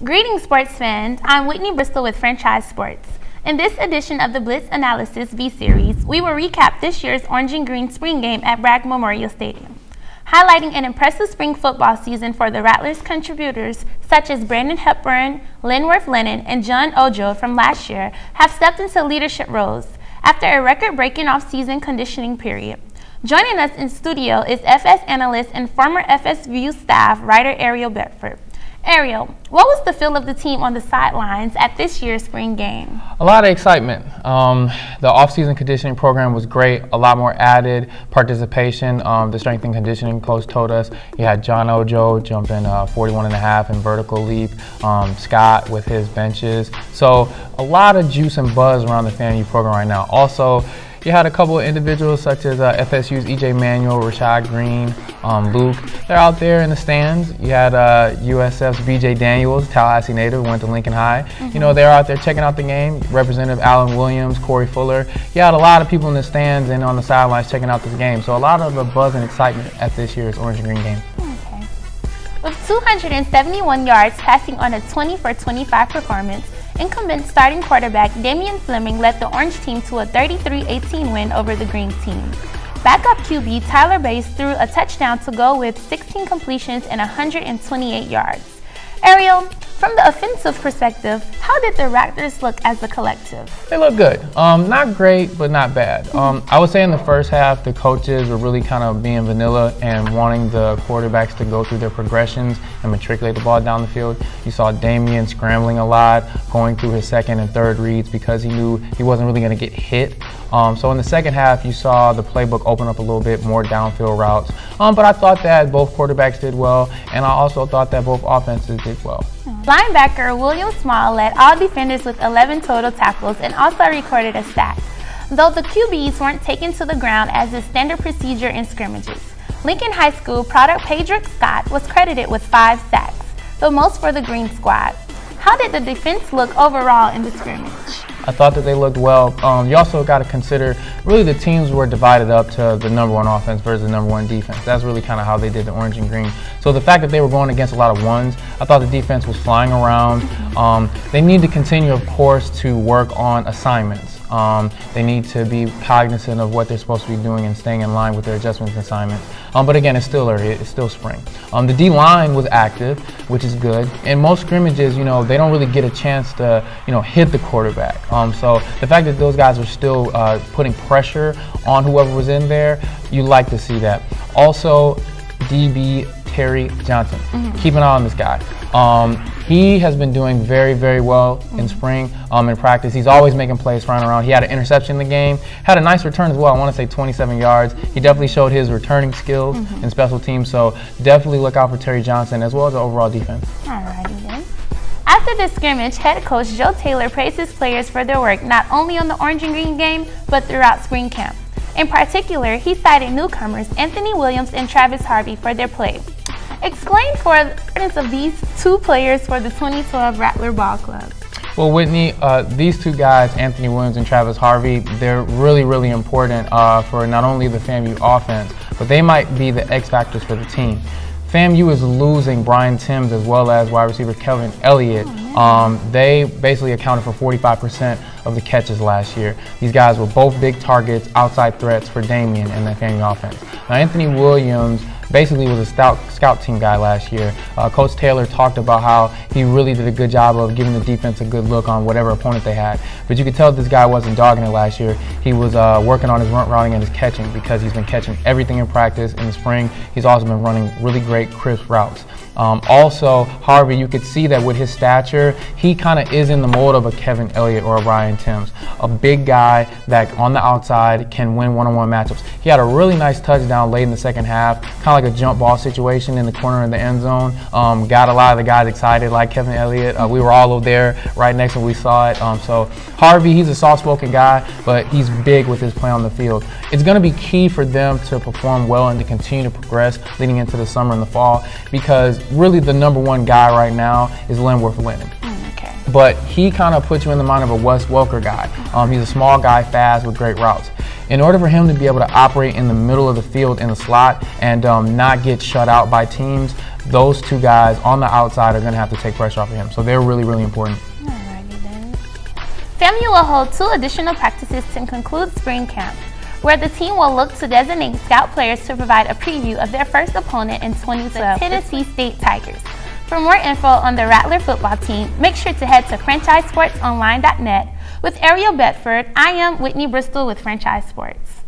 Greetings, sports fans. I'm Whitney Bristol with Franchise Sports. In this edition of the Blitz Analysis V-Series, we will recap this year's Orange and Green spring game at Bragg Memorial Stadium. Highlighting an impressive spring football season for the Rattlers contributors such as Brandon Hepburn, Linworth Lennon, and John Ojo from last year have stepped into leadership roles after a record-breaking off-season conditioning period. Joining us in studio is FS analyst and former FSView staff writer Ariel Bedford. Ariel, what was the feel of the team on the sidelines at this year's spring game? A lot of excitement. The off-season conditioning program was great. A lot more added participation. The strength and conditioning coach told us you had John Ojo jumping 41.5 in vertical leap, Scott with his benches. So a lot of juice and buzz around the FAMU program right now. Also, you had a couple of individuals such as FSU's E.J. Manuel, Rashad Green, Luke. They're out there in the stands. You had USF's B.J. Daniels, Tallahassee native, went to Lincoln High. You know, they're out there checking out the game. Representative Alan Williams, Corey Fuller. You had a lot of people in the stands and on the sidelines checking out this game. So a lot of the buzz and excitement at this year's Orange and Green game. Okay. With 271 yards passing on a 20-for-25 performance, incumbent starting quarterback Damian Fleming led the Orange team to a 33-18 win over the Green team. Backup QB Tyler Bass threw a touchdown to go with 16 completions and 128 yards. Ariel, from the offensive perspective, how did the Raptors look as a collective? They look good. Not great, but not bad. I would say in the first half, the coaches were really kind of being vanilla and wanting the quarterbacks to go through their progressions and matriculate the ball down the field. You saw Damian scrambling a lot, going through his second and third reads because he knew he wasn't really going to get hit. So in the second half, you saw the playbook open up a little bit, more downfield routes. But I thought that both quarterbacks did well, and I also thought that both offenses did well. Linebacker William Small led all defenders with 11 total tackles and also recorded a sack, though the QBs weren't taken to the ground as is standard procedure in scrimmages. Lincoln High School product Pedrick Scott was credited with 5 sacks, the most for the Green squad. How did the defense look overall in the scrimmage? I thought that they looked well. You also got to consider really the teams were divided up to the #1 offense versus the #1 defense. That's really kind of how they did the Orange and Green. So the fact that they were going against a lot of ones, I thought the defense was flying around. They need to continue, of course, to work on assignments. They need to be cognizant of what they're supposed to be doing and staying in line with their adjustments and assignments. But again, it's still early. It's still spring. The D-line was active, which is good. In most scrimmages, you know, they don't really get a chance to, you know, hit the quarterback. So the fact that those guys were still putting pressure on whoever was in there, you like to see that. Also, DB Terry Johnson. Keep an eye on this guy. He has been doing very, very well in spring in practice. He's always making plays flying around. He had an interception in the game, had a nice return as well. I want to say 27 yards. He definitely showed his returning skills in special teams. So definitely look out for Terry Johnson as well as the overall defense. Alrighty then. After the scrimmage, head coach Joe Taylor praised his players for their work not only on the Orange and Green game, but throughout spring camp. In particular, he cited newcomers Anthony Williams and Travis Harvey for their play. Explain for the importance of these two players for the 2012 Rattler Ball Club. Well, Whitney, these two guys, Anthony Williams and Travis Harvey, they're really, really important for not only the FAMU offense, but they might be the X factors for the team. FAMU is losing Brian Timms as well as wide receiver Kevin Elliott. They basically accounted for 45% of the catches last year. These guys were both big targets, outside threats for Damian and the FAMU offense. Now, Anthony Williams basically was a scout team guy last year. Coach Taylor talked about how he really did a good job of giving the defense a good look on whatever opponent they had. But you could tell this guy wasn't dogging it last year. He was working on his run routing and his catching because he's been catching everything in practice in the spring. He's also been running really great crisp routes. Also, Harvey, you could see that with his stature, he kind of is in the mold of a Kevin Elliott or a Brian Timms. A big guy that on the outside can win one-on-one matchups. He had a really nice touchdown late in the second half, kind of like a jump ball situation in the corner of the end zone. Got a lot of the guys excited like Kevin Elliott. We were all over there right next when we saw it. So Harvey, he's a soft-spoken guy, but he's big with his play on the field. It's going to be key for them to perform well and to continue to progress leading into the summer and the fall because really the #1 guy right now is Linworth Lennon. But he kind of puts you in the mind of a Wes Welker guy. He's a small guy, fast, with great routes. In order for him to be able to operate in the middle of the field in the slot and not get shut out by teams, those two guys on the outside are going to have to take pressure off of him. So they're really, really important. Alrighty then. FAMU will hold 2 additional practices to conclude spring camp, where the team will look to designate scout players to provide a preview of their first opponent in 2012, the Tennessee State Tigers. For more info on the Rattler football team, make sure to head to franchisesportsonline.net. With Ariel Bedford, I am Whitney Bristol with Franchise Sports.